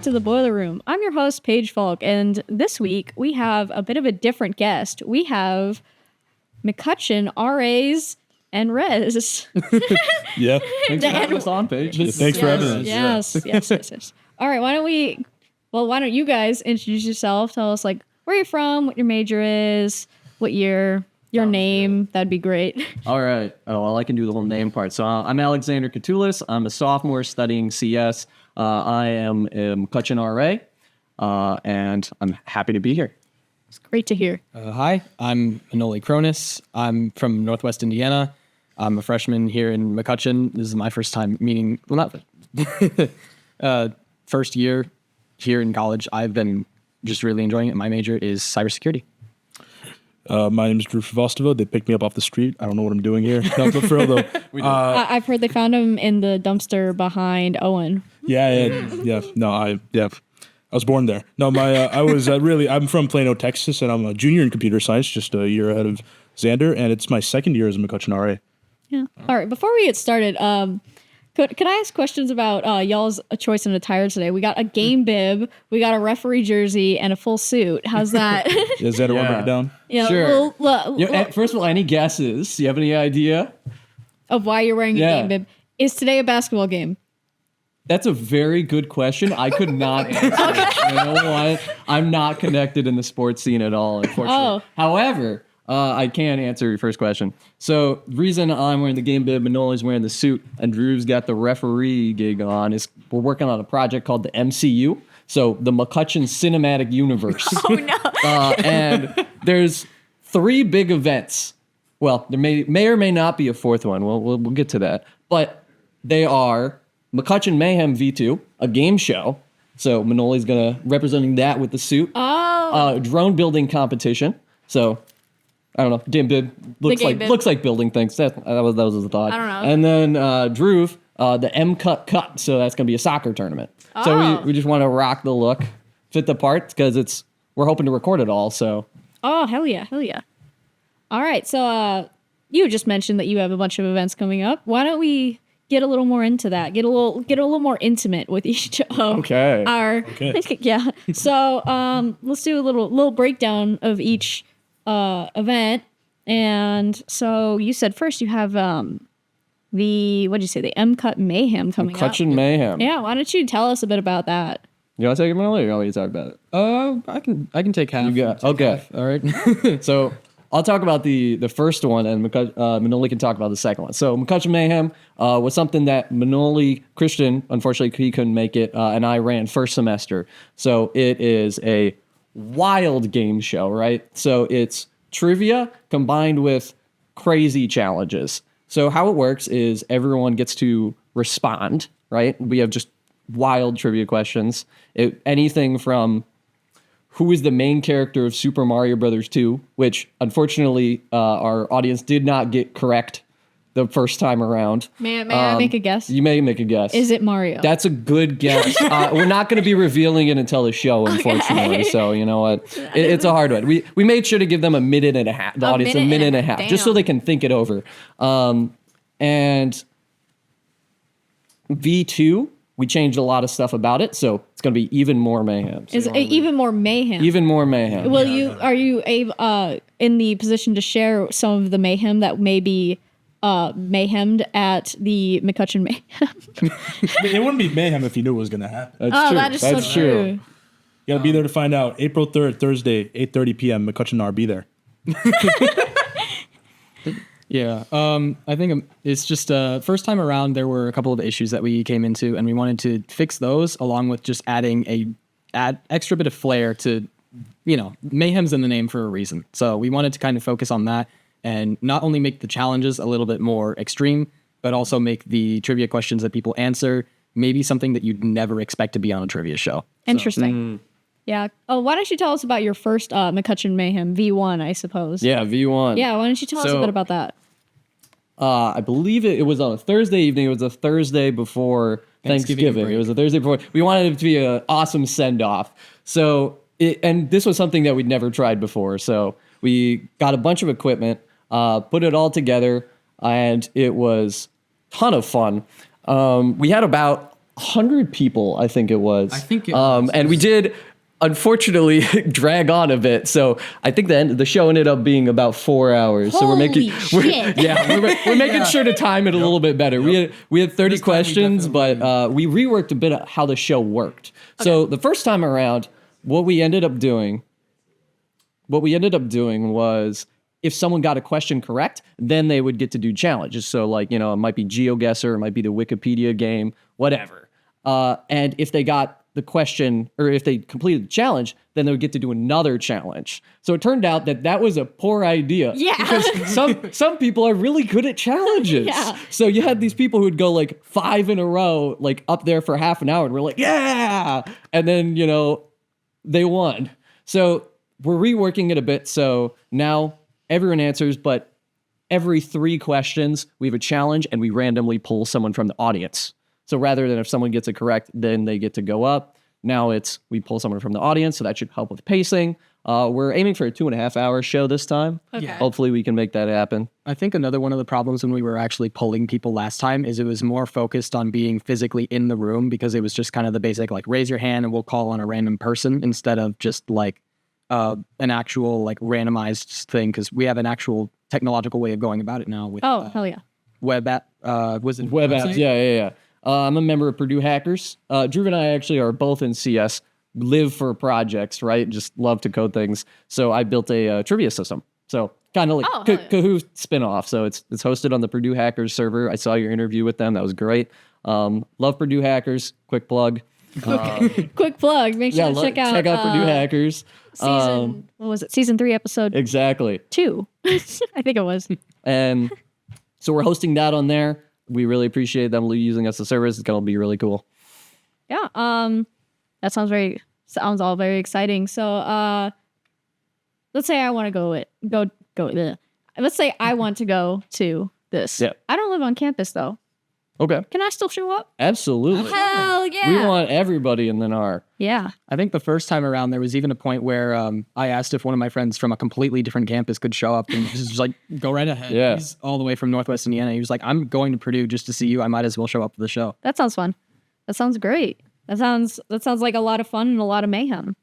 to the Boiler Room. I'm your host, Paige Falk, and this week we have a bit of a different guest. We have McCutcheon RAs and Res. Yeah. Thanks for having us on, Paige. Thanks for having us. Yes. All right, why don't you guys introduce yourself? Tell us like where you're from, what your major is, what year, your name. That'd be great. All right. Oh, well, I can do the whole name part. So I'm Alexander Catoulis. I'm a sophomore studying CS. I am a McCutcheon RA, and I'm happy to be here. It's great to hear. Hi, I'm Manoli Cronus. I'm from Northwest Indiana. I'm a freshman here in McCutcheon. This is my first time meeting, well, not first year here in college. I've been just really enjoying it. My major is cybersecurity. My name is Drew Favostova. They picked me up off the street. I don't know what I'm doing here. No, but for real though. I've heard they found him in the dumpster behind Owen. Yeah. No, I was born there. No, I'm from Plano, Texas, and I'm a junior in computer science, just a year ahead of Xander, and it's my second year as a McCutcheon RA. Yeah. All right. Before we get started, could I ask questions about y'all's choice in attire today? We got a game bib, we got a referee jersey, and a full suit. How's that? Is that want to break it down? Yeah. Sure. First of all, any guesses? Do you have any idea of why you're wearing a game bib? Is today a basketball game? That's a very good question. I could not answer it. You know what? I'm not connected in the sports scene at all, unfortunately. Oh. However, I can answer your first question. So the reason I'm wearing the game bib, Manoli's wearing the suit, and Drew's got the referee gig on is we're working on a project called the MCU. So the McCutcheon Cinematic Universe. Oh, no. And there's 3 big events. Well, there may or may not be a fourth one. We'll get to that. But they are McCutcheon Mayhem V2, a game show. So Manoli's representing that with the suit. Oh. Drone building competition. So I don't know. Game bib looks like building things. That was the thought. I don't know. And then Drew, the MCut. So that's gonna be a soccer tournament. Oh. So we just want to rock the look, fit the part, because we're hoping to record it all. So. Oh, hell yeah. All right. So you just mentioned that you have a bunch of events coming up. Why don't we get a little more into that? Get a little more intimate with each of our. Okay. Yeah. So let's do a little breakdown of each event. And so you said first you have the MCut Mayhem coming up. McCutcheon Mayhem. Yeah. Why don't you tell us a bit about that? You want to take it, Manoli, or you want me to talk about it? I can take half. You got okay. Half. All right. So I'll talk about the first one, and Manoli can talk about the second one. So McCutcheon Mayhem was something that Manoli Christian, unfortunately, he couldn't make it, and I ran first semester. So it is a wild game show, right? So it's trivia combined with crazy challenges. So how it works is everyone gets to respond, right? We have just wild trivia questions. Anything from who is the main character of Super Mario Brothers 2, which unfortunately our audience did not get correct the first time around. May I make a guess? You may make a guess. Is it Mario? That's a good guess. We're not going to be revealing it until the show, unfortunately. Okay. So you know what? It's a hard one. We made sure to give them a minute and a half. The audience a minute and a half, just so they can think it over. And V2. We changed a lot of stuff about it, so it's going to be even more mayhem. So even more mayhem? Even more mayhem. Are you in the position to share some of the mayhem that may be mayhemed at the McCutcheon Mayhem? It wouldn't be mayhem if you knew it was going to happen. That's true. That is so true. You got to be there to find out. April 3rd, Thursday, 8:30 p.m. McCutcheon R. Be there. Yeah, I think it's just first time around there were a couple of issues that we came into, and we wanted to fix those along with just adding add extra bit of flair to, mayhem's in the name for a reason. So we wanted to kind of focus on that and not only make the challenges a little bit more extreme, but also make the trivia questions that people answer maybe something that you'd never expect to be on a trivia show. Interesting. Yeah. Oh, why don't you tell us about your first McCutcheon Mayhem V1, I suppose? Yeah, V1. Yeah, why don't you tell us a bit about that? I believe it was on a Thursday evening. It was a Thursday before Thanksgiving. It was a Thursday before. We wanted it to be an awesome send-off. So, and this was something that we'd never tried before. So we got a bunch of equipment, put it all together, and it was a ton of fun. We had about 100 people, I think it was. I think it was. And we did, unfortunately, drag on a bit. So I think the show ended up being about 4 hours. So we're making we're making sure to time it a little bit better. We had 30 This time we questions, but definitely- we reworked a bit of how the show worked. So the first time around, what we ended up doing was, if someone got a question correct, then they would get to do challenges. So like, it might be GeoGuessr, it might be the Wikipedia game, whatever. And if they got the question, or if they completed the challenge, then they would get to do another challenge. So it turned out that was a poor idea. Yeah. Because some people are really good at challenges. Yeah. So you had these people who'd go like 5 in a row, like up there for half an hour, and we're like, yeah! And then, they won. So we're reworking it a bit. So now everyone answers, but every 3 questions, we have a challenge, and we randomly pull someone from the audience. So rather than if someone gets it correct, then they get to go up. Now we pull someone from the audience, so that should help with pacing. We're aiming for a 2.5-hour show this time. Okay. Hopefully we can make that happen. I think another one of the problems when we were actually pulling people last time is it was more focused on being physically in the room, because it was just kind of the basic, like, raise your hand and we'll call on a random person, instead of just like an actual like randomized thing, because we have an actual technological way of going about it now with Oh, hell yeah. web app. Was it Web website? apps, yeah. I'm a member of Purdue Hackers. Drew and I actually are both in CS, live for projects, right? Just love to code things. So I built a trivia system. So kind of like Oh, hell yeah. Kahoot spinoff. So it's hosted on the Purdue Hackers server. I saw your interview with them. That was great. Love Purdue Hackers. Quick plug. Quick plug. Make sure to check out Purdue Hackers. season, what was it? Season 3, episode Exactly. 2. I think it was. And so we're hosting that on there. We really appreciate them using us as a service. It's going to be really cool. Yeah. That sounds all very exciting. So, let's say I want to go. Let's say I want to go to this. Yeah. I don't live on campus though. Okay. Can I still show up? Absolutely. Hell yeah. We want everybody in the NAR. Yeah. I think the first time around, there was even a point where I asked if one of my friends from a completely different campus could show up, and just like, go right ahead. Yeah. He's all the way from Northwest Indiana. He was like, I'm going to Purdue just to see you. I might as well show up for the show. That sounds fun. That sounds great. That sounds like a lot of fun and a lot of mayhem.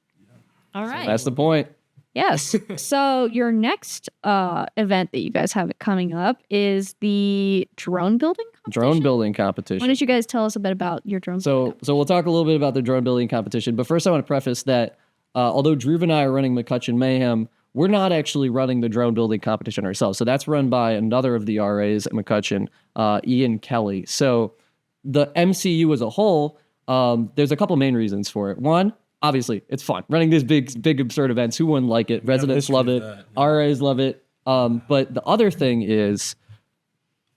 All right. That's the point. Yes. So your next event that you guys have coming up is the drone building competition? Drone building Why competition. don't you guys tell us a bit about your drone So we'll talk a little bit about the drone building competition. But first I want to preface that although Drew and I are running McCutcheon Mayhem, we're not actually running the drone building competition ourselves. So that's run by another of the RAs at McCutcheon, Ian Kelly. So the MCU as a whole, there's a couple main reasons for it. One, obviously, it's fun. Running these big absurd events, who wouldn't like it? Residents love it. RAs love it. But the other thing is,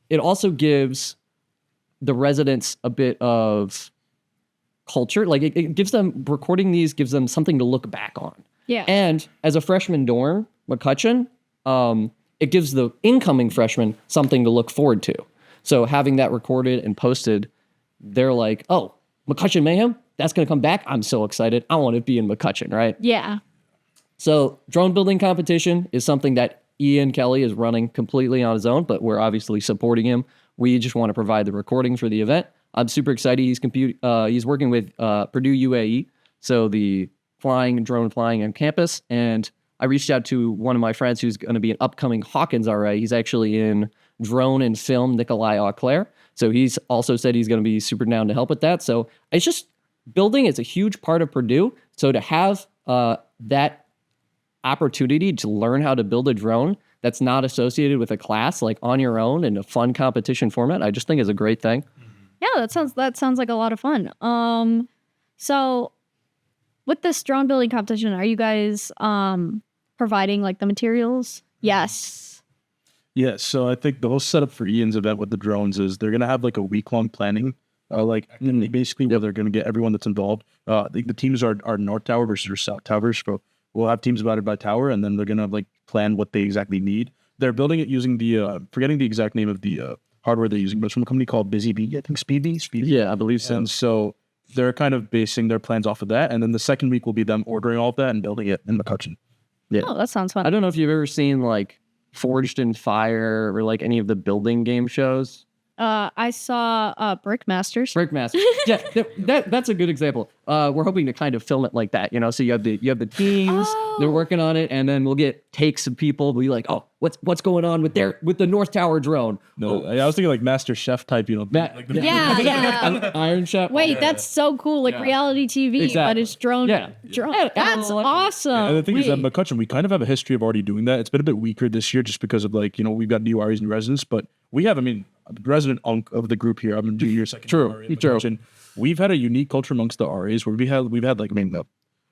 it also gives the residents a bit of culture. Like it gives them, recording these gives them something to look back on. Yeah. And as a freshman dorm, McCutcheon, it gives the incoming freshmen something to look forward to. So having that recorded and posted, they're like, oh, McCutcheon Mayhem, that's going to come back. I'm so excited. I want to be in McCutcheon, right? Yeah. So drone building competition is something that Ian Kelly is running completely on his own, but we're obviously supporting him. We just want to provide the recording for the event. I'm super excited. He's working with Purdue UAE, so the drone flying on campus. And I reached out to one of my friends who's going to be an upcoming Hawkins RA. He's actually in drone and film, Nikolai Auclair. So he's also said he's going to be super down to help with that. So it's just building is a huge part of Purdue. So to have that opportunity to learn how to build a drone that's not associated with a class, like on your own in a fun competition format, I just think is a great thing. Yeah, that sounds like a lot of fun. So with this drone building competition, are you guys providing like the materials? Yes. Yeah, so I think the whole setup for Ian's event with the drones is they're gonna have like a week-long planning, basically where they're gonna get everyone that's involved. The teams are North Tower versus South Tower, so we'll have teams divided by tower, and then they're gonna like plan what they exactly need. They're building it using the forgetting the exact name of the hardware they're using, but it's from a company called Busy Bee, I think Speedy. Yeah, I believe so. And so they're kind of basing their plans off of that, and then the second week will be them ordering all of that and building it in McCutcheon. Yeah. Oh, that sounds fun. I don't know if you've ever seen like Forged in Fire or like any of the building game shows. I saw Brickmasters. Breakmaster. Yeah, that's a good example. We're hoping to kind of film it like that, So you have the teams, they're working on it, and then we'll get takes of people. We'll be like, oh, what's going on with the North Tower drone? No, I was thinking like Master Chef type, Yeah. Iron Chef. Wait, that's so cool. Like reality TV, Exactly. but it's drone. Yeah. That's awesome. And the thing is that Wait. McCutcheon, we kind of have a history of already doing that. It's been a bit weaker this year just because of we've got new RAs and residents, but we have, the resident of the group here, I'm in junior, second True, RA at true. McCutcheon. We've had a unique culture amongst the RAs where we've had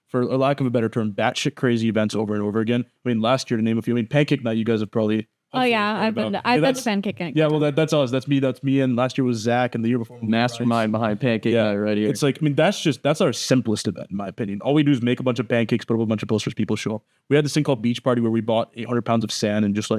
for a lack of a better term, batshit crazy events over and over again. Last year to name a few, Pancake Night, you guys have probably. Oh yeah, I've been to Pancake Night. Yeah, well, that's us. That's me. And last year was Zach, and the year before, Mastermind behind Pancake Night right here. It's like, that's our simplest event, in my opinion. All we do is make a bunch of pancakes, put up a bunch of posters, people show up. We had this thing called Beach Party where we bought 800 pounds of sand and just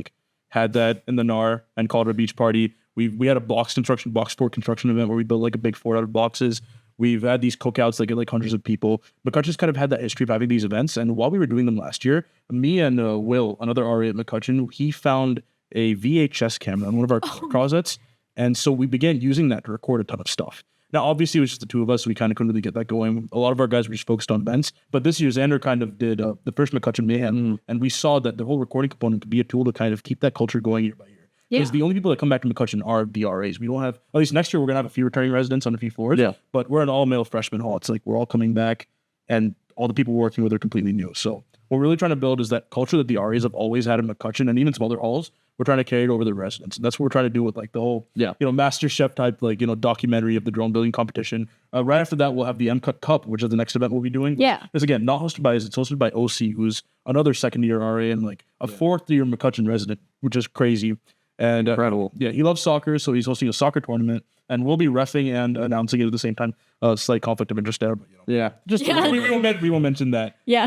had that in the NAR and called it a beach party. We had a box fort construction event where we built a big fort out of boxes. We've had these cookouts that get hundreds of people. McCutcheon's kind of had that history of having these events. And while we were doing them last year, me and Will, another RA at McCutcheon, he found a VHS camera on one of our closets. And so we began using that to record a ton of stuff. Now, obviously, it was just the two of us, so we kind of couldn't really get that going. A lot of our guys were just focused on events. But this year, Xander kind of did the first McCutcheon Mayhem. And we saw that the whole recording component could be a tool to kind of keep that culture going year by year. Because the only people that come back to McCutcheon are the RAs. We don't have, at least next year, we're going to have a few returning residents on a few floors. Yeah. But we're an all-male freshman hall. It's we're all coming back, and all the people we're working with are completely new. So what we're really trying to build is that culture that the RAs have always had in McCutcheon and even some other halls. We're trying to carry it over the residents. And that's what we're trying to do with the whole, Master Chef type, documentary of the drone building competition. Right after that, we'll have the MCut Cup, which is the next event we'll be doing. Yeah. It's again, not hosted by us. It's hosted by OC, who's another second-year RA and a fourth-year McCutcheon resident, which is crazy. And Incredible. Yeah, he loves soccer, so he's hosting a soccer tournament, and we'll be reffing and announcing it at the same time. Slight conflict of interest there, but Yeah. we won't mention that. Yeah.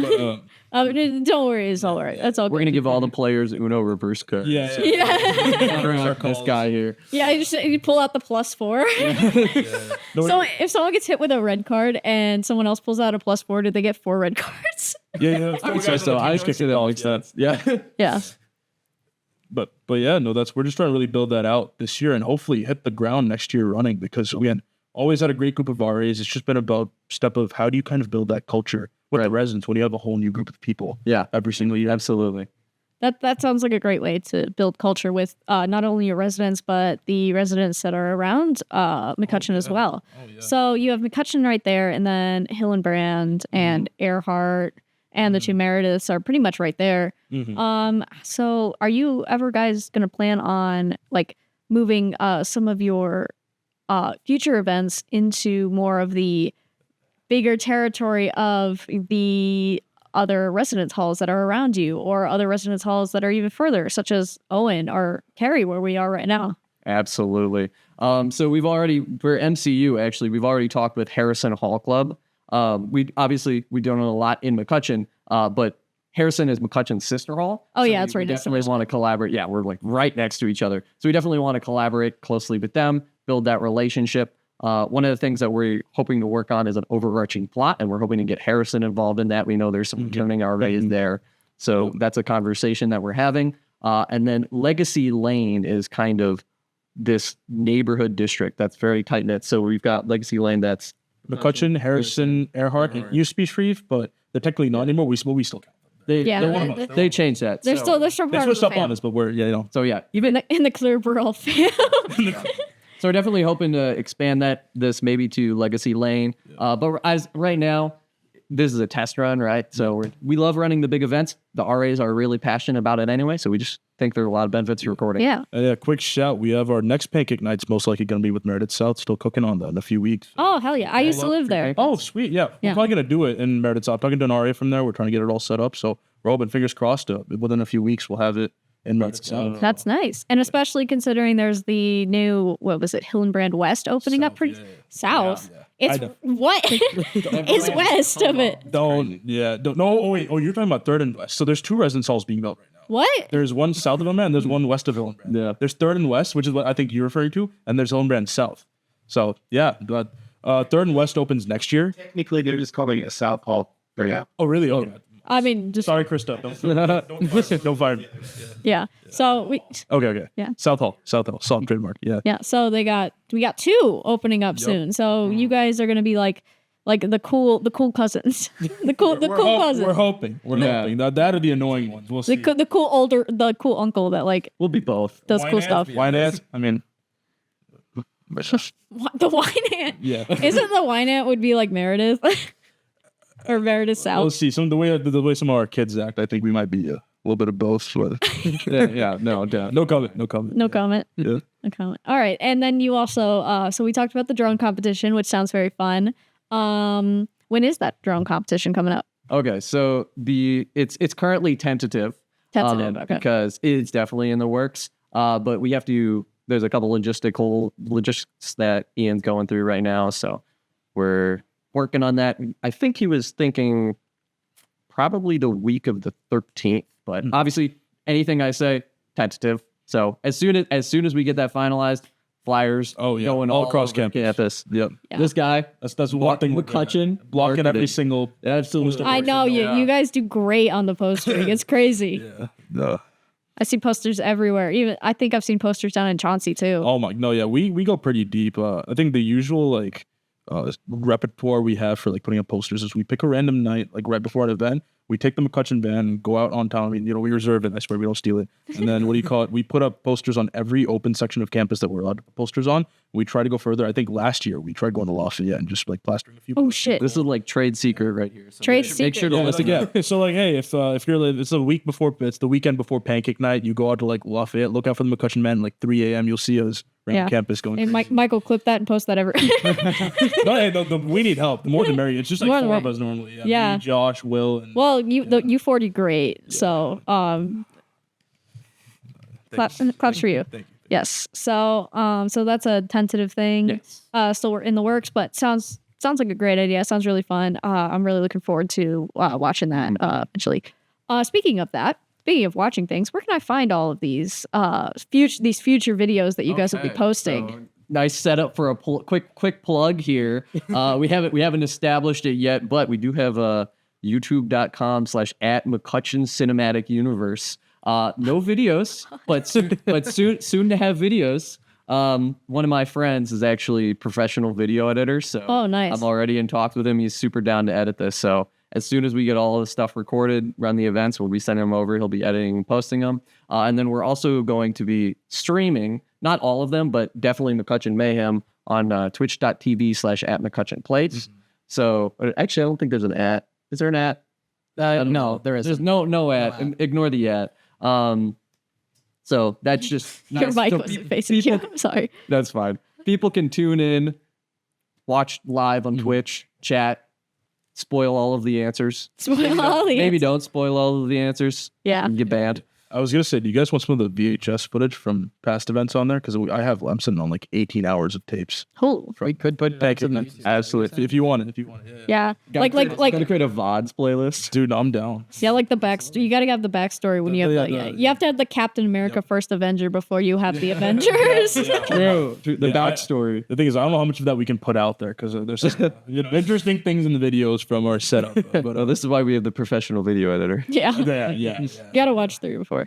But, don't worry, it's all right. That's all We're good. going to give all the players Uno reverse card. Yeah. This guy here. Yeah, you pull out the +4. So if someone gets hit with a red card and someone else pulls out a +4, do they get 4 red cards? Yeah. So I just kicked it all makes sense. Yeah. Yeah. But yeah, no, we're just trying to really build that out this year and hopefully hit the ground next year running because again, always had a great group of RAs. It's just been about step of how do you kind of build that culture with the residents when you have a whole new group of people. Yeah. Every single year. Absolutely. That sounds like a great way to build culture with not only your residents, but the residents that are around McCutcheon as well. So you have McCutcheon right there, and then Hillenbrand and Earhart and the two Merediths are pretty much right there. So are you ever guys going to plan on moving some of your future events into more of the bigger territory of the other residence halls that are around you or other residence halls that are even further, such as Owen or Cary, where we are right now? Absolutely. So for MCU, actually, we've already talked with Harrison Hall Club. We don't know a lot in McCutcheon, but Harrison is McCutcheon's sister hall. Oh, so yeah, that's right. We definitely want to collaborate. Yeah, we're right next to each other. So we definitely want to collaborate closely with them, build that relationship. One of the things that we're hoping to work on is an overarching plot, and we're hoping to get Harrison involved in that. We know there's some returning RAs there. So that's a conversation that we're having. And then Legacy Lane is kind of this neighborhood district that's very tight-knit. So we've got Legacy Lane that's McCutcheon, Harrison, Earhart. It used to be Shreve, but they're technically not anymore. We still count them. They changed that. They're still They part of switched the up on fam. us, but we're So yeah, In the Clearborough fam. so we're definitely hoping to expand this maybe to Legacy Lane. But as right now, this is a test run, right? So we love running the big events. The RAs are really passionate about it anyway. So we just think there are a lot of benefits to recording. Yeah. Yeah, quick shout. We have our next pancake night's most likely going to be with Meredith South. Still cooking on that in a few weeks. Oh, hell yeah. I used to live there. Oh, sweet. Yeah. We're probably going to do it in Meredith South. Talking to an RA from there. We're trying to get it all set up. So we're hoping, fingers crossed, within a few weeks, we'll have it in Meredith South. That's nice. And especially considering there's the new, Hillenbrand West opening up pretty south. Yeah. It's what is west of it? Don't. No, oh, wait. Oh, you're talking about 3rd and West. So there's 2 residence halls being built right now. What? There's one south of Hillenbrand and there's one west of Hillenbrand. Yeah. There's 3rd and West, which is what I think you're referring to, and there's Hillenbrand South. So, yeah. But 3rd and West opens next year. Technically, they're just calling it a South Hall. Yeah. Oh, really? Oh, I mean, just Sorry, Krista. Don't fire me. yeah. So we Okay. Yeah. South Hall, Salt trademark. Yeah. yeah. So we got 2 opening up soon. So you guys are gonna be like the cool cousins, the cool cousins, We're hoping. That are the annoying ones. We'll see. the cool uncle that like We'll be both. does cool stuff. Wine ass. I mean, The wine ant. yeah. Isn't the wine ant would be like Meredith or Meredith South? We'll see. The way some of our kids act, I think we might be a little bit of both. But no comment. No comment. Yeah. No comment. All right, and then you also so we talked about the drone competition, which sounds very fun. When is that drone competition coming up? Okay, so it's currently tentative. Okay. Because it's definitely in the works. But we have to. There's a couple logistics that Ian's going through right now, so we're working on that. I think he was thinking probably the week of the 13th, but obviously anything I say tentative. So as soon as we get that finalized, flyers going all across over campus. Yep. Yeah. This guy, That's one thing. McCutcheon, Blocking every single. absolutely. I know you guys do great on the postering. It's crazy. Yeah. No. I see posters everywhere. Even I think I've seen posters down in Chauncey too. Oh my no, yeah, we go pretty deep. I think the usual repertoire we have for putting up posters is we pick a random night right before an event. We take the McCutcheon van, go out on town. I mean, we reserve it. I swear we don't steal it. And then we put up posters on every open section of campus that we're allowed to put posters on. We try to go further. I think last year we tried going to Lafayette and just plastering a few. Oh shit! This is trade secret right here. So Trade make sure to secret. listen. So hey, if you're it's the weekend before pancake night, you go out to Lafayette, look out for the McCutcheon man at 3 a.m. You'll see us around campus going. And crazy. Michael, clip that and post that ever. We need help. The more the merrier. It's just More the four of mer- us normally. Yeah. Me, Josh, Will, and Well, you 40 great. So claps for you. Thank you. Yes. So so that's a tentative thing. Yes. Still we're in the works, but sounds like a great idea. Sounds really fun. I'm really looking forward to watching that eventually. Speaking of watching things, where can I find all of these future videos that you guys will be posting? So, nice setup for a quick plug here. We haven't established it yet, but we do have a youtube.com/@McCutcheon Cinematic Universe. No videos, but soon to have videos. One of my friends is actually a professional video editor, so Oh, nice. I'm already in talks with him. He's super down to edit this. So as soon as we get all of the stuff recorded, run the events, we'll be sending them over. He'll be editing and posting them. And then we're also going to be streaming, not all of them, but definitely McCutcheon Mayhem on twitch.tv/@McCutcheon Plates. So actually, I don't think there's an @ Is there an @ No, there isn't. There's no @ Ignore the @ So that's just Your nice. mic So wasn't facing you. I'm sorry. That's fine. People can tune in, watch live on Twitch, chat, spoil all of the answers. Spoil all the Maybe answers. don't spoil all of the answers. Yeah. You get banned. I was gonna say, do you guys want some of the VHS footage from past events on there? Because I'm sitting on 18 hours of tapes. Cool. We could put Pancake night. Absolutely. If you want it. Yeah. Like Gotta create a VODs playlist. Dude, I'm down. yeah, like the backstory. You got to have the backstory when you have you have to have the Captain America First Avenger before you have the Avengers. True. The backstory. The thing is, I don't know how much of that we can put out there because there's interesting things in the videos from our setup. But Oh, this is why we have the professional video editor. yeah. yeah. Got to watch through before.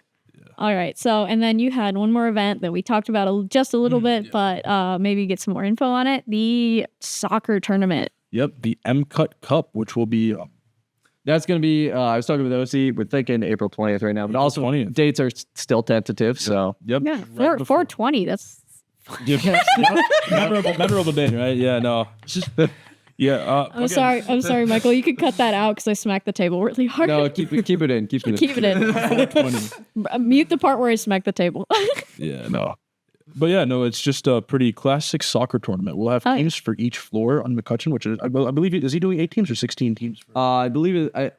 All right. So, and then you had one more event that we talked about just a little bit, but maybe get some more info on it. The soccer tournament. Yep, the MCut Cup, which will be That's going to be, I was talking with OC, we're thinking April 20th right now, but also 20th. dates are still tentative, so. yep. Yeah. 420. That's memorable day, right? Yeah, no. Yeah. I'm sorry, Michael. You could cut that out because I smacked the table really hard. No, keep it in. Keep it in. Keep it in. Mute the part where I smacked the table. Yeah, no. But yeah, no, it's just a pretty classic soccer tournament. We'll have teams for each floor on McCutcheon, which is, I believe, is he doing 8 teams or 16 teams? I believe it.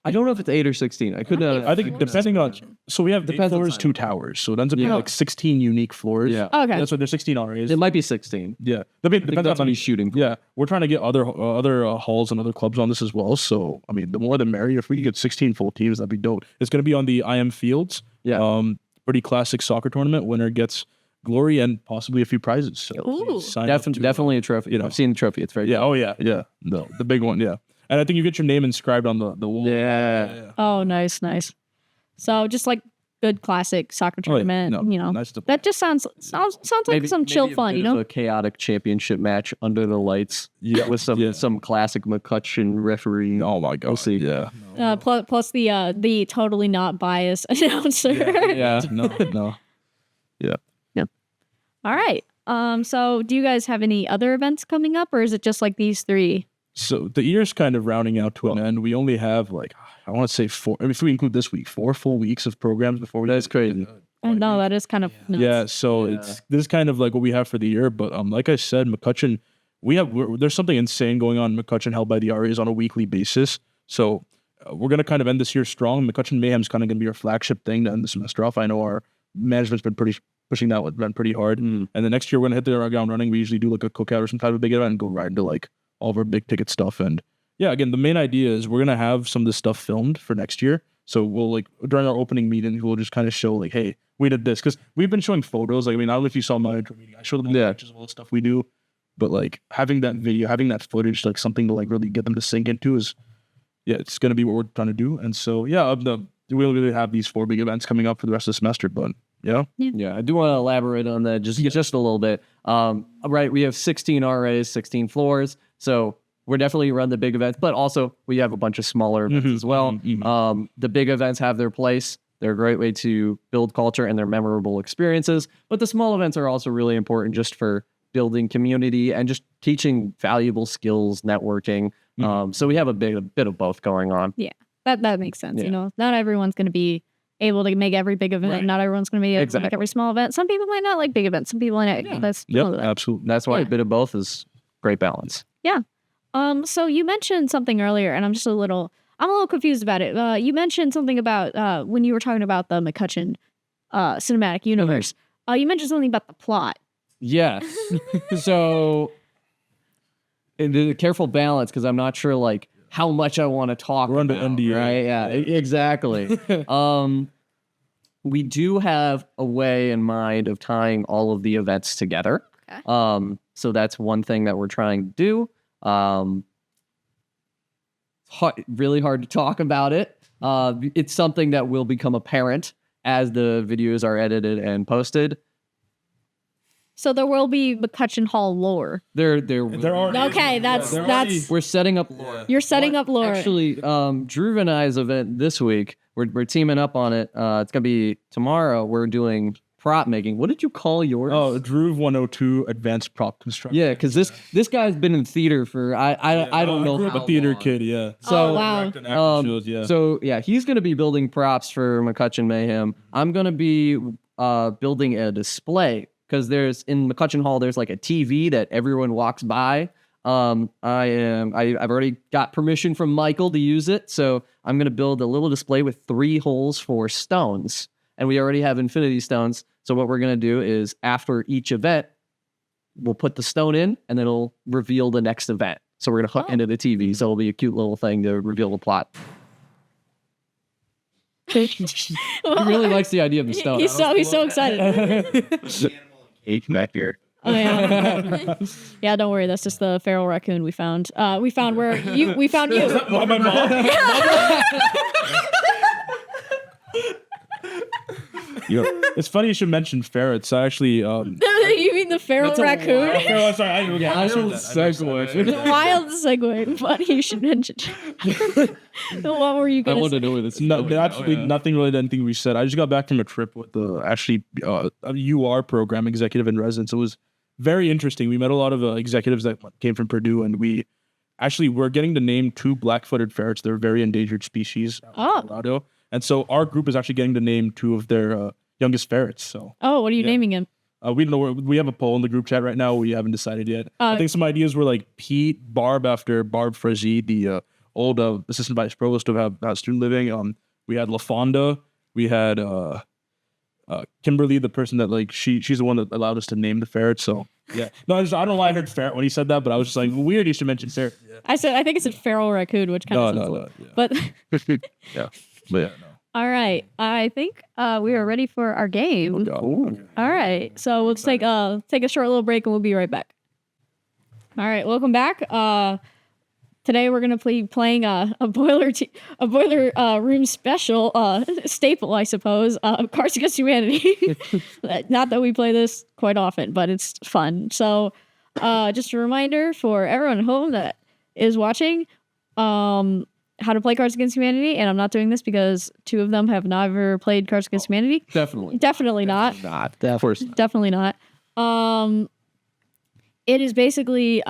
I don't know if it's 8 or 16. I could not. I think depending on, so we have 8 floors, 2 towers, so it ends up being 16 unique floors. Yeah. Okay. That's what there's 16 RAs. It might be 16. Yeah, I think depends that's on what he's shooting for. Yeah, we're trying to get other halls and other clubs on this as well. So I mean, the more the merrier. If we can get 16 full teams, that'd be dope. It's going to be on the IM Fields. Yeah. Pretty classic soccer tournament. Winner gets glory and possibly a few prizes. So Ooh. sign up to- Definitely a trophy. I've seen the trophy. It's very Yeah. Oh yeah. Yeah. No, the big one. Yeah. And I think you get your name inscribed on the wall. Yeah. Oh, nice. So just like good classic soccer tournament, you know, nice to that just sounds like some chill maybe a fun, bit you of know? a chaotic championship match under the lights. Yeah. With some classic McCutcheon referee. Oh my god. We'll see. Yeah. Plus the totally not biased announcer. Yeah. No. Yeah. All right. So do you guys have any other events coming up, or is it just like these 3? So the year's kind of rounding out to an end. We only have like, I want to say 4. I mean, if we include this week, 4 full weeks of programs before we. That's crazy. I know that is kind of nuts. Yeah. So this is kind of like what we have for the year. But like I said, McCutcheon, there's something insane going on in McCutcheon held by the RAs on a weekly basis. So we're gonna kind of end this year strong. McCutcheon Mayhem's kind of gonna be our flagship thing to end the semester off. I know our management's been pushing that one pretty hard. And the next year we're gonna hit the ground running. We usually do like a cookout or some type of big event and go right into like all of our big ticket stuff. And yeah, again, the main idea is we're gonna have some of this stuff filmed for next year. So we'll like during our opening meeting, we'll just kind of show like, hey, we did this, because we've been showing photos. Like, I mean, I don't know if you saw my intro meeting. I showed them all the pictures of all the stuff we do, but like having that video, having that footage, like something to like really get them to sink into is, yeah, it's gonna be what we're trying to do. And so yeah, we'll really have these 4 big events coming up for the rest of the semester. But yeah, I do want to elaborate on that just a little bit. Right, we have 16 RAs, 16 floors, so we're definitely run the big events, but also we have a bunch of smaller events as well. The big events have their place. They're a great way to build culture and they're memorable experiences. But the small events are also really important just for building community and just teaching valuable skills, networking. So we have a bit of both going on. Yeah, that makes sense. You know, not everyone's going to be able to make every big event. Right. Not everyone's going to be able to make every small event. Some people might not like big events. Some people might not. That's absolutely. That's why a bit of both is great balance. Yeah. So you mentioned something earlier, and I'm a little confused about it. You mentioned something about when you were talking about the McCutcheon cinematic universe. You mentioned something about the plot. Yes. So, and the careful balance, because I'm not sure like how much I want to talk. We're under about, NDA. right? Yeah, exactly. We do have a way in mind of tying all of the events together. Okay. So that's one thing that we're trying to do. Really hard to talk about it. It's something that will become apparent as the videos are edited and posted. So there will be McCutcheon Hall lore. There are. Okay, that's we're setting up lore. You're setting up lore. Actually, Drew and I's event this week, we're teaming up on it. It's gonna be tomorrow. We're doing prop making. What did you call yours? Oh, Drew 102 Advanced Prop Construction. Yeah, because this guy's been in theater for I don't know. I grew up a theater kid. Yeah. So wow. So yeah, he's gonna be building props for McCutcheon Mayhem. I'm gonna be building a display. Because in McCutcheon Hall, there's like a TV that everyone walks by. I've already got permission from Michael to use it, so I'm gonna build a little display with 3 holes for stones, and we already have infinity stones. So what we're gonna do is after each event, we'll put the stone in, and then it'll reveal the next event. So we're gonna hook into the TV, so it'll be a cute little thing to reveal the plot. He really likes the idea of the stone. He's so excited. Back here. Oh yeah. Yeah, don't worry. That's just the feral raccoon we found. We found you. My mom. It's funny you should mention ferrets. I actually. You mean the feral raccoon? Oh, sorry. I segue. Wild segue. Funny you should mention. What were you I gonna want say? to know where this is. Nothing really to anything we said. I just got back from a trip with a UR program, executive in residence. It was very interesting. We met a lot of executives that came from Purdue, and we're getting to name 2 black-footed ferrets. They're a very endangered species out in Colorado. And so our group is actually getting to name 2 of their youngest ferrets. So what are you naming him? we don't know. We have a poll in the group chat right now. We haven't decided yet. I think some ideas were like Pete, Barb after Barb Frazee, the old assistant vice provost of student living. We had LaFonda. We had Kimberly, the person that she's the one that allowed us to name the ferret. So yeah, no, I don't know why I heard ferret when he said that, but I was just like, weird. You should mention ferret. Yeah. I think it said feral raccoon, which kind of sounds yeah. But yeah, but yeah, no. All right, I think we are ready for our game. Okay. All right, so we'll just take a short little break and we'll be right back. All right, welcome back. Today we're gonna be playing a boiler room special staple, I suppose. Cards Against Humanity. Not that we play this quite often, but it's fun. So, just a reminder for everyone at home that is watching, how to play Cards Against Humanity. And I'm not doing this because two of them have never played Cards Against Humanity. Definitely not. Not. Of course not. Definitely not. It is basically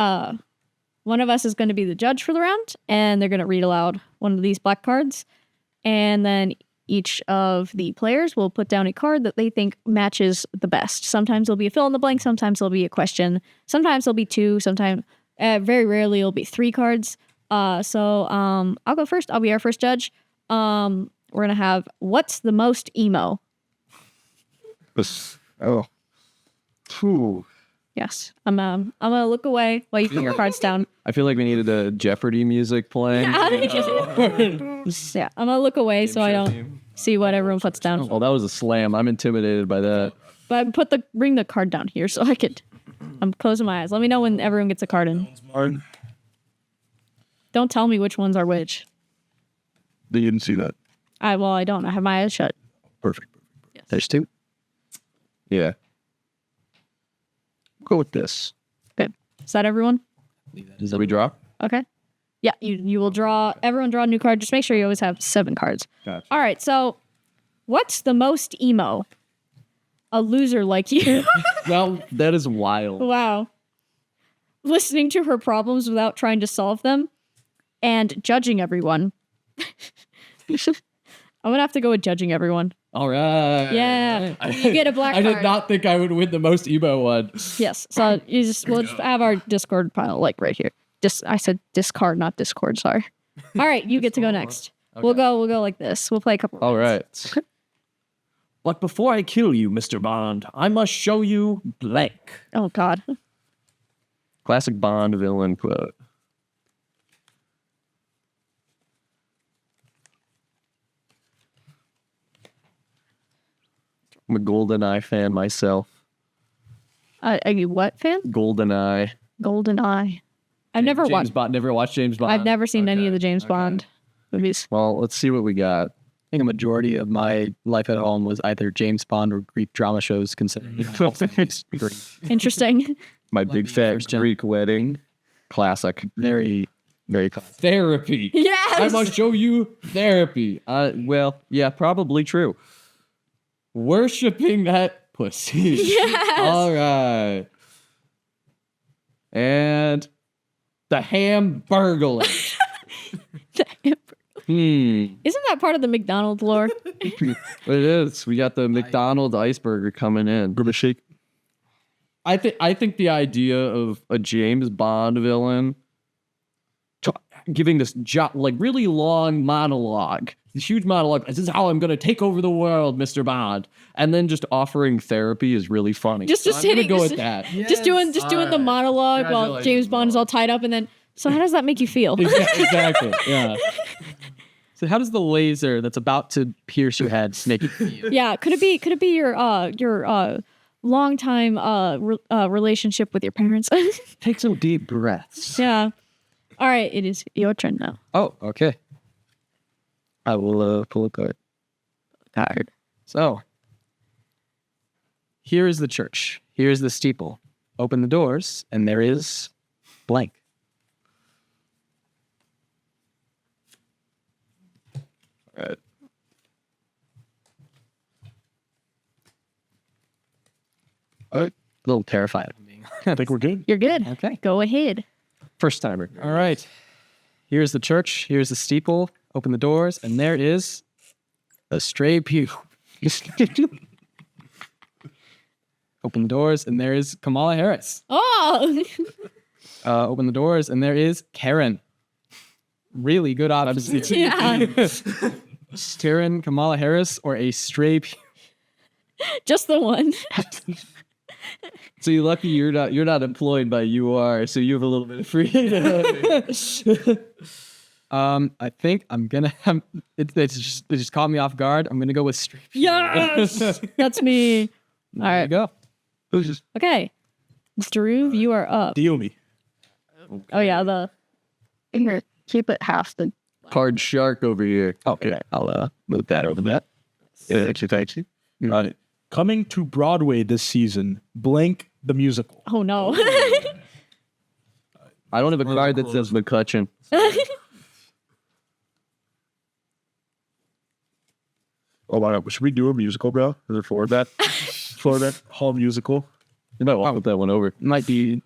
one of us is going to be the judge for the round, and they're going to read aloud one of these black cards, and then each of the players will put down a card that they think matches the best. Sometimes it'll be a fill in the blank, sometimes it'll be a question, sometimes it'll be two, sometimes very rarely it'll be three cards. So I'll go first. I'll be our first judge. We're gonna have what's the most emo. Yes, I'm gonna look away while you put your cards down. I feel like we needed a Jeopardy music playing. Yeah, I'm gonna look away so I don't see what everyone puts down. Oh, that was a slam. I'm intimidated by that. But bring the card down here so I could. I'm closing my eyes. Let me know when everyone gets a card in. Don't tell me which ones are which. You didn't see that. I don't. I have my eyes shut. Perfect. Yes. There's two. Yeah. Go with this. Okay. Is that everyone? Does we draw? Okay. Yeah, you will draw. Everyone draw a new card. Just make sure you always have 7 cards. Gotcha. All right. So, what's the most emo? A loser like you. Well, that is wild. Wow. Listening to her problems without trying to solve them, and judging everyone. I'm gonna have to go with judging everyone. All right. Yeah, you get a black I card. did not think I would win the most emo one. Yes, so we'll just have our Discord pile like right here. I said discard, not Discord. Sorry. All right, you get to go next. Okay. We'll go like this. We'll play a couple. All right. Okay. But before I kill you, Mr. Bond, I must show you blank. Oh God. Classic Bond villain quote. I'm a GoldenEye fan myself. Are you what fan? GoldenEye. GoldenEye. I've never watched. Never watched James Bond. I've never seen any of the James Bond movies. Well, let's see what we got. I think a majority of my life at home was either James Bond or Greek drama shows considered. Interesting. My big fat Greek wedding. Classic. Very, very classic. Therapy. Yes. I must show you therapy. Well, yeah, probably true. Worshipping that pussy. Yes. All right. And the Hamburglar. Isn't that part of the McDonald's lore? It is. We got the McDonald's iceberg coming in. Grab a shake. I think the idea of a James Bond villain giving this really long monologue, this huge monologue. This is how I'm going to take over the world, Mr. Bond, and then just offering therapy is really funny. Just I'm hitting. gonna go with that. Just doing the monologue while James Bond is all tied up, and then. So how does that make you feel? Exactly. Yeah. So how does the laser that's about to pierce your head make you feel? Yeah, could it be your long time relationship with your parents? Take some deep breaths. Yeah. All right, it is your turn now. Oh, okay. I will pull a card. Tired. So here is the church. Here is the steeple. Open the doors, and there is blank. All right. All right. A little terrified. I think we're good. You're good. Okay. Go ahead. First timer. All right. Here's the church. Here's the steeple. Open the doors, and there is a stray pew. Open the doors, and there is Kamala Harris. Oh. Open the doors, and there is Karen. Really good options. Yeah. Karen, Kamala Harris, or a stray pew. Just the one. So you're lucky you're not employed by UR, so you have a little bit of freedom. I think I'm gonna. It just caught me off guard. I'm gonna go with stray pew. Yes. That's me. All There right. you go. It was just Okay. Mr. Rube, you are up. deal me. Oh yeah, the Here, keep it half the. Card shark over here. Okay, I'll move that over that. Thank you. Coming to Broadway this season, blank the musical. Oh no. I don't have a card that says McCutcheon. Oh my God, should we do a musical, bro? Is it for that? For that whole musical? You might walk with that one over. Might be.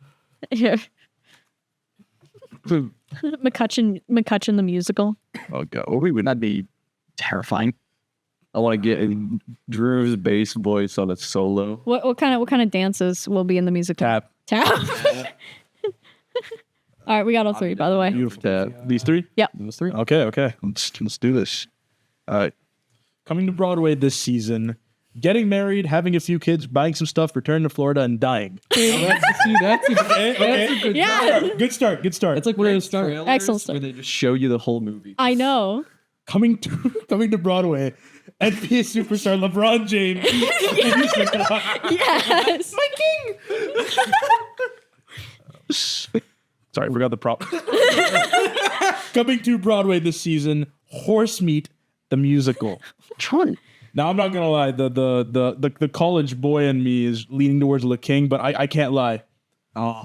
Here. McCutcheon the musical. Oh God, we would not be terrifying. I want to get Drew's bass voice on a solo. What kind of dances will be in the musical? Tap. All right, we got all three, by the way. Beautiful. These three? Yep. Those three? Okay. Let's do this. All right. Coming to Broadway this season, getting married, having a few kids, buying some stuff, returning to Florida, and dying. That's a good Yeah. Good start. It's like one of those trailers Excellent start. where they just show you the whole movie. I know. Coming to Broadway, NBA superstar LeBron James. Yes. My king. Sorry, forgot the prop. Coming to Broadway this season, Horse Meat the musical. Now I'm not gonna lie, the college boy in me is leaning towards the king, but I can't lie.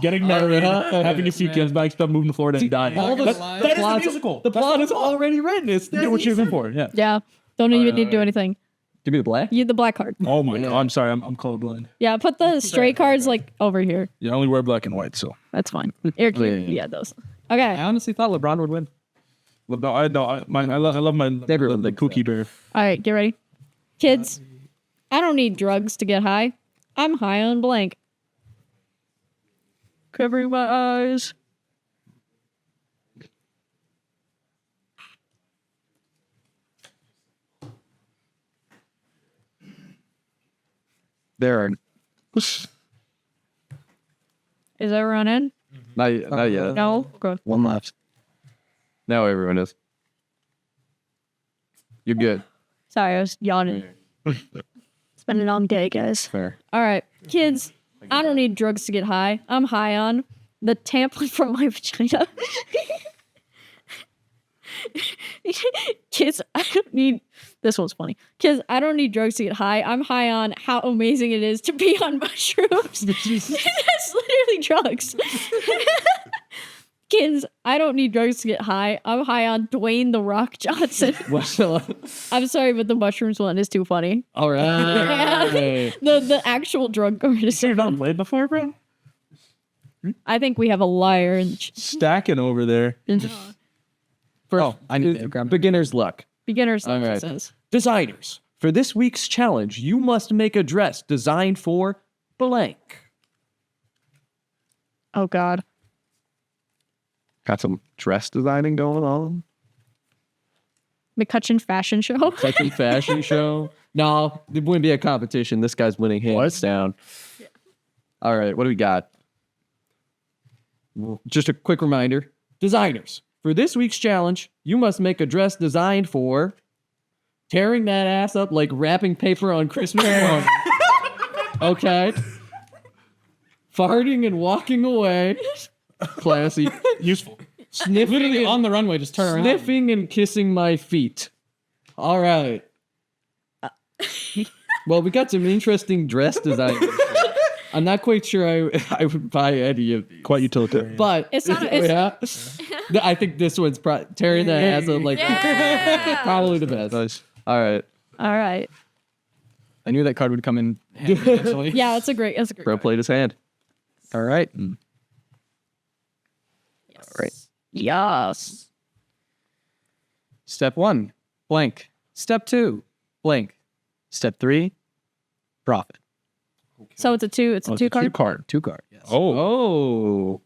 Getting married, having a few kids, buying stuff, moving to Florida, and dying. All the That is the musical. The plot is already written. It's Get what you're looking for. Yeah. Yeah. Don't even need to do anything. Give me the black. You the black card. Oh my God. I'm sorry. I'm colorblind. Yeah, put the straight cards like over here. Yeah, I only wear black and white, so. That's fine. Here, yeah, those. Okay. I honestly thought LeBron would win. No, I love my the cookie bear. All right, get ready. Kids, I don't need drugs to get high. I'm high on blank. Covering my eyes. There are. Is everyone in? Not yet. No? Good. One left. Now everyone is. You're good. Sorry, I was yawning. It's been a long day, guys. Fair. All right, kids, I don't need drugs to get high. I'm high on the tampon from my vagina. Kids, I don't need. This one's funny. Kids, I don't need drugs to get high. I'm high on how amazing it is to be on mushrooms. That's literally drugs. Kids, I don't need drugs to get high. I'm high on Dwayne the Rock Johnson. I'm sorry, but the mushrooms one is too funny. All right. The actual drug card is. You've not played before, bro? I think we have a liar in Stacking over there. I need to grab Beginner's luck. beginners. All right. It says. Designers, for this week's challenge, you must make a dress designed for blank. Oh God. Got some dress designing going on. McCutcheon fashion show. Second fashion show. No, it wouldn't be a competition. This guy's winning hands down. Yeah. All right, what do we got? Just a quick reminder. Designers, for this week's challenge, you must make a dress designed for tearing that ass up like wrapping paper on Christmas morning. Okay. Farting and walking away. Classy. Useful. Sniffing literally on the runway, just turn around. Sniffing and kissing my feet. All right. Well, we got some interesting dress designs. I'm not quite sure I would buy any of these. Quite utilitarian. But It's not. It's, yeah, I think this one's tearing that ass up like probably the best. Nice. All right. all right. I knew that card would come in handy eventually. Yeah, that's a great. That's a great. Bro played his hand. All right. Yes. Step 1, blank. Step 2, blank. Step 3, profit. So it's a two. It's a two card. Two card. Yes. Oh.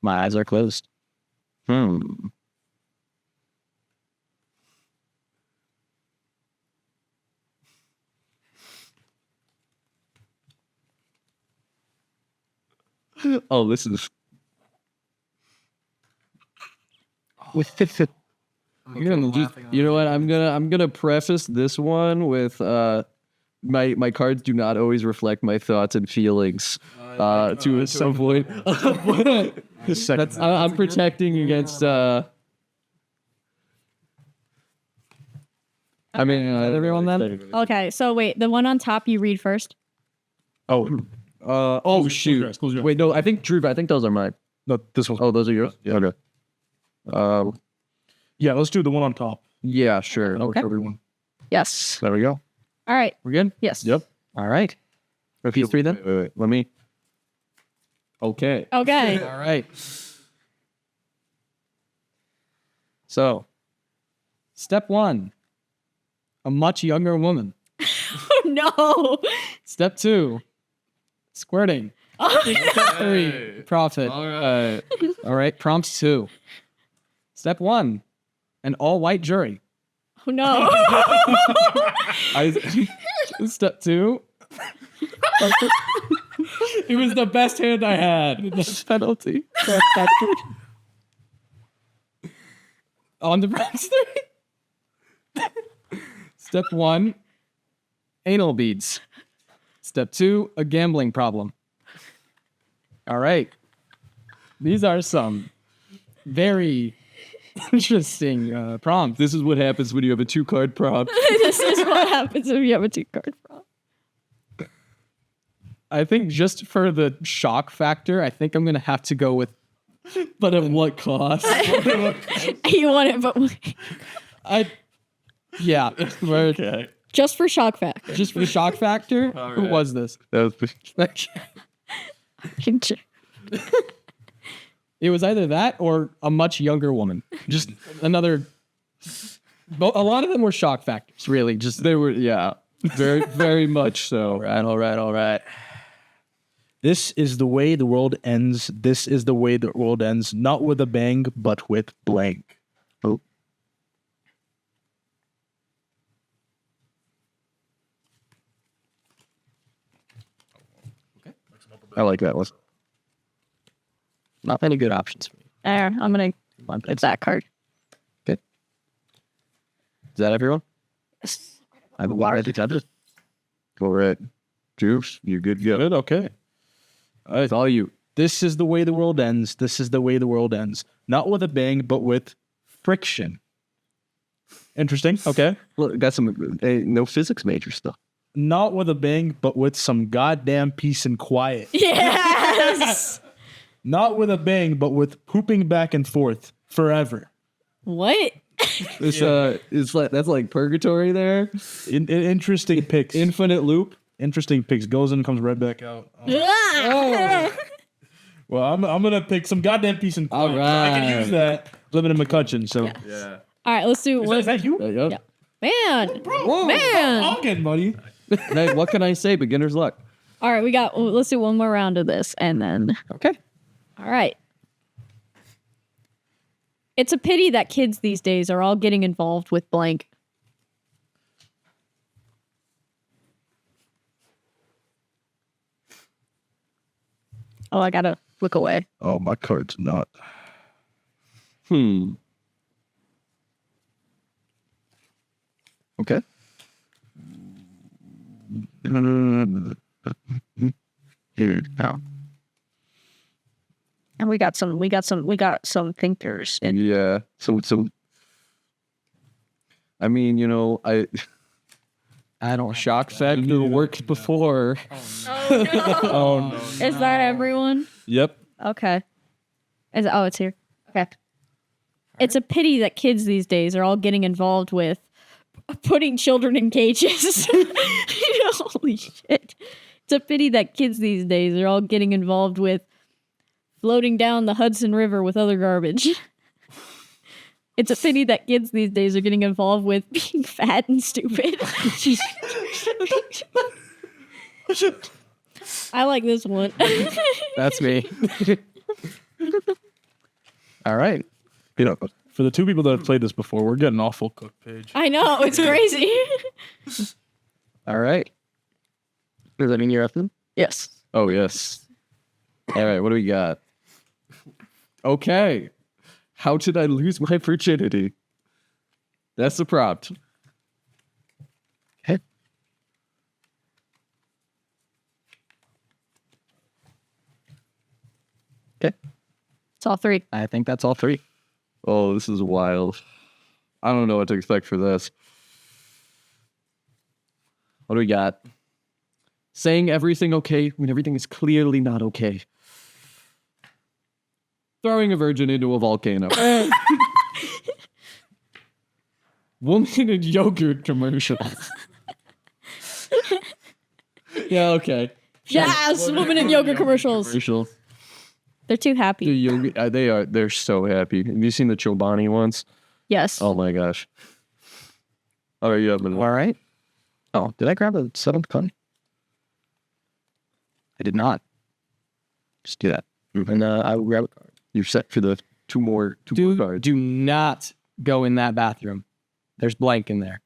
My eyes are closed. Oh, this is. You know what? I'm gonna preface this one with my cards do not always reflect my thoughts and feelings. to some point. That's, I'm protecting against. I mean, everyone then. Okay, so wait, the one on top you read first. Oh, Oh shoot! close your eyes. Wait, no. I think Drew. I think those are mine. no, this one. Oh, those are yours. Yeah. Okay. Yeah, let's do the one on top. Yeah. Sure. Okay. Everyone. Yes. There we go. All right. We're good. Yes. Yep. All right. Piece 3 then. Wait. Let me. Okay. Okay. All right. So, step 1, a much younger woman. No. Step 2, squirting. Step 3, profit. All right. All right. Prompt 2. Step 1, an all-white jury. Oh, no. Step 2. It was the best hand I had. Penalty. On the prompt 3. Step 1, anal beads. Step 2, a gambling problem. All right. These are some very interesting prompts. This is what happens when you have a 2-card prompt. This is what happens if you have a 2-card prompt. I think just for the shock factor, I think I'm going to have to go with, but at what cost? You want it, but Yeah. Okay. just for shock factor. Just for the shock factor? Who was this? That was It was either that or a much younger woman. Just another. A lot of them were shock factors, really. Just they were, yeah, very, very much so. all right. This is the way the world ends. This is the way the world ends. Not with a bang, but with blank. Oh. I like that one. Not many good options for me. There, I'm gonna. It's that card. Is that everyone? I've already done it. All right. Juice, you're good to go. Good. Okay. It's all you. This is the way the world ends. This is the way the world ends. Not with a bang, but with friction. Interesting. Okay. Look, got some no physics major stuff. Not with a bang, but with some goddamn peace and quiet. Yes. Not with a bang, but with pooping back and forth forever. What? This is like that's like purgatory there. Interesting picks. Infinite loop. Interesting picks. Goes in, comes right back out. Ah! Well, I'm gonna pick some goddamn peace and quiet. All So I can right. use that. Living in McCutcheon. So All right, let's do one. is that you? Yep. Yeah. Man, Whoa, man. I'm getting money. Hey, what can I say? Beginner's luck. All right, let's do one more round of this, and then. Okay. All right. It's a pity that kids these days are all getting involved with blank. Oh, I gotta look away. Oh, my card's not. Okay. Here now. And we got some thinkers. And Yeah. So. I mean, I don't shock factor worked before. oh no. Is that everyone? Yep. Okay. It's here. Okay. It's a pity that kids these days are all getting involved with putting children in cages. Holy shit. It's a pity that kids these days are all getting involved with floating down the Hudson River with other garbage. It's a pity that kids these days are getting involved with being fat and stupid. I like this one. That's me. All right. For the two people that have played this before, we're getting an awful cook page. I know, it's crazy. All right. Does that mean you're up then? Yes. Oh, yes. All right. What do we got? Okay. How did I lose my virginity? That's the prompt. Okay. It's all three. I think that's all three. Oh, this is wild. I don't know what to expect for this. What do we got? Saying everything okay when everything is clearly not okay. Throwing a virgin into a volcano. Woman in yogurt commercials. Yeah, okay. Yes, women in yogurt commercials. Commercial. They're too The happy. yogurt, They're so happy. Have you seen the Chobani ones? Yes. Oh my gosh. All right, yeah, but All right. Oh, did I grab a 7th card? I did not. Just do that. And I will grab a card. you're set for the two more cards. Do not go in that bathroom. There's blank in there.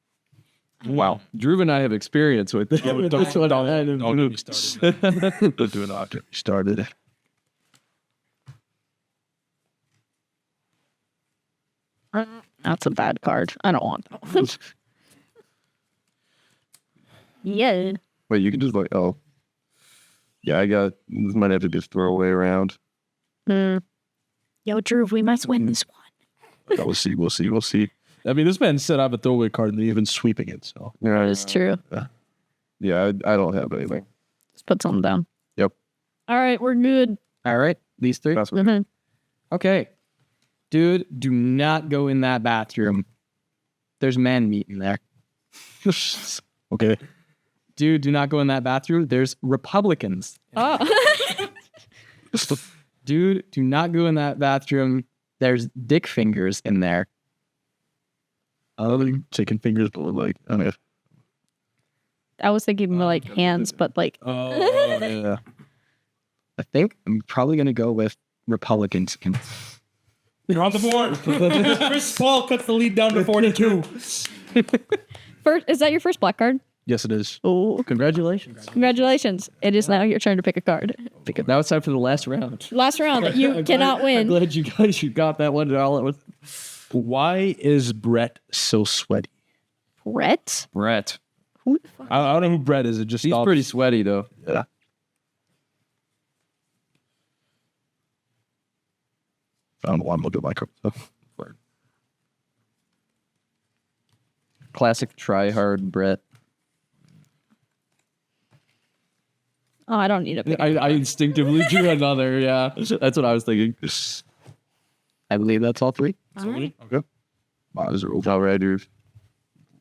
Wow. Drew and I have experience with this. Don't get me started. Don't get me started. That's a bad card. I don't want that one. Yeah. Wait, you can just like, oh. Yeah, this might have to be a throwaway round. Yo, Drew, we must win this one. We'll see. I mean, this man said I have a throwaway card and even sweeping it. So Yeah, It's true. yeah, I don't have anything. Let's put something down. Yep. All right, we're good. All right. These three. That's what Mhm. Okay. Dude, do not go in that bathroom. There's man meat in there. okay. Dude, do not go in that bathroom. There's Republicans. Oh. Dude, do not go in that bathroom. There's dick fingers in there. Taking fingers, but like, I don't know. I was thinking more like hands, but like, Oh, yeah. I think I'm probably going to go with Republicans. You're on the board. Chris Paul cuts the lead down to 42. first, is that your first black card? Yes, it is. Oh, Congratulations. Congratulations. It is now your turn to pick a card. Now it's time for the last round. Last round. You cannot I'm win. glad you guys got that one. Why is Brett so sweaty? Brett? Brett. Who the fuck? I don't know who Brett is. It just He's stopped. pretty sweaty, though. Yeah. I don't know why I'm looking at my card. Classic try-hard Brett. Oh, I don't need a pick. I instinctively drew another, yeah. That's what I was thinking. I believe that's all three. Okay. Might All right, dude.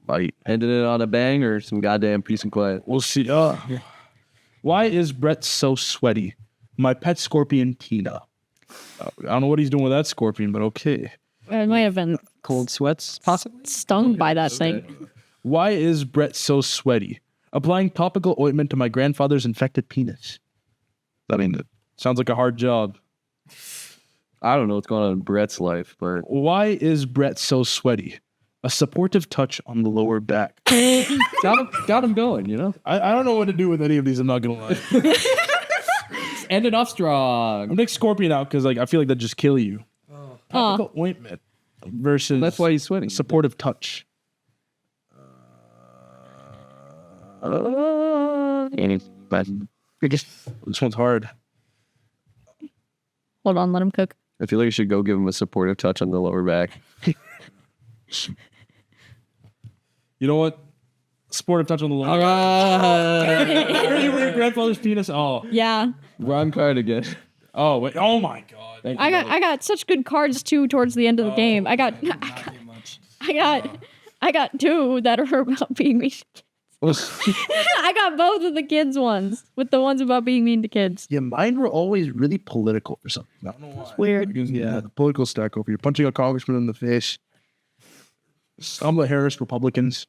Bite. Ended it on a bang or some goddamn peace and quiet. We'll see. Why is Brett so sweaty? My pet scorpion, Tina. I don't know what he's doing with that scorpion, but okay. It might have been Cold sweats, possibly. stung by that thing. Why is Brett so sweaty? Applying topical ointment to my grandfather's infected penis. I mean, it sounds like a hard job. I don't know what's going on in Brett's life, but Why is Brett so sweaty? A supportive touch on the lower back. got him going, you know? I don't know what to do with any of these, I'm not going to lie. Ended off strong. I'm take scorpion out because like I feel like that just kill you. Topical ointment versus That's why he's sweating. supportive touch. This one's hard. Hold on, let him cook. I feel like I should go give him a supportive touch on the lower back. You know what? Supportive touch on the lower All back. right. Are you your grandfather's penis? Oh. Yeah. Wrong card again. Oh wait. Oh my god. I got such good cards too towards the end of the game. I got two that are about being mean. I got both of the kids ones with the ones about being mean to kids. Yeah, mine were always really political or something. I don't know why. Weird. Yeah, the political stack over. You're punching a congressman in the face. Kamala Harris, Republicans.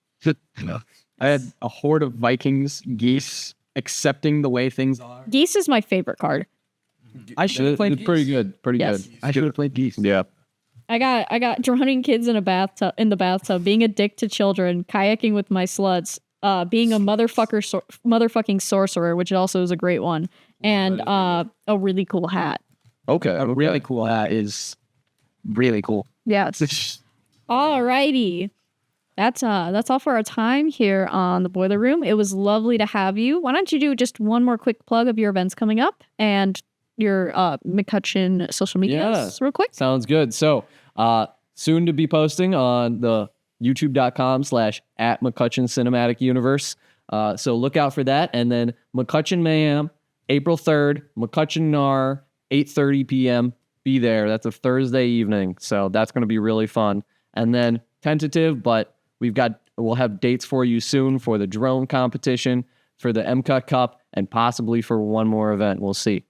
I had a horde of Vikings, geese, accepting the way things are. Geese is my favorite card. I should have played Pretty good. Pretty Yes. good. I should have played geese. Yeah. I got drowning kids in the bathtub, being a dick to children, kayaking with my sluts, being a motherfucking sorcerer, which also is a great one, and a really cool hat. Okay. A really cool hat is really cool. Yeah. Alrighty. That's all for our time here on the Boiler Room. It was lovely to have you. Why don't you do just one more quick plug of your events coming up, and your McCutcheon social medias real quick? Sounds good. So soon to be posting on the youtube.com/@McCutcheon Cinematic Universe. So look out for that. And then McCutcheon Mayhem, April 3rd, McCutcheon NAR, 8:30 p.m. Be there. That's a Thursday evening. So that's going to be really fun. And then tentative, but we'll have dates for you soon for the drone competition, for the MCUT Cup, and possibly for one more event. We'll see.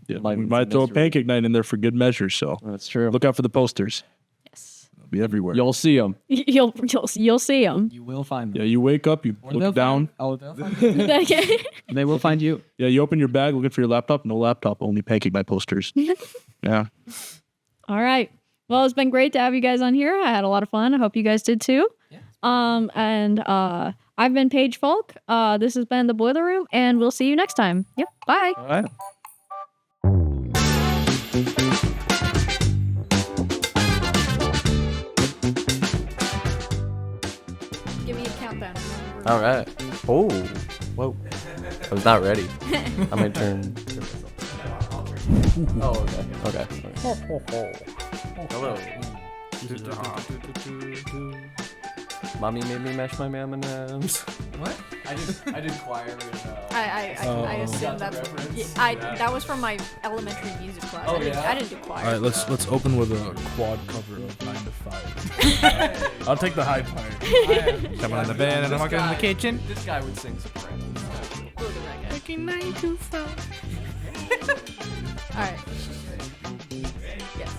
Yeah, we might throw a pancake night in there for good measure. So That's true. look out for the posters. Yes. They'll be everywhere. You'll see them. You'll see them. You will find Yeah, them. you wake up, you Or look they'll down. They'll find you. They will find you. Yeah, you open your bag looking for your laptop. No laptop, only pancake night posters. Yeah. All right. Well, it's been great to have you guys on here. I had a lot of fun. I hope you guys did too. And I've been Paige Falk. This has been the Boiler Room, and we'll see you next time. Yep. Bye. All right. Give me a countdown. All right. Oh, whoa. I was not ready. I'm going to turn. Oh, okay. Hello. Mommy made me mash my M&Ms. What? I did choir I assume that's that was from my elementary music class. Oh, I didn't do choir. All right, let's open with a quad cover of 9 to 5. I'll take the high part. Coming on the bed and I'm walking in the kitchen. This guy would sing soprano. Making 9 to 5. All right. Yes.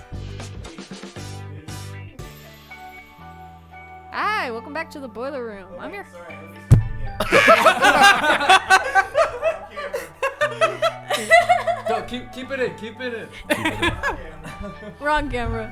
Hi, welcome back to the Boiler Room. I'm your. No, keep it in. Keep it in. We're on camera.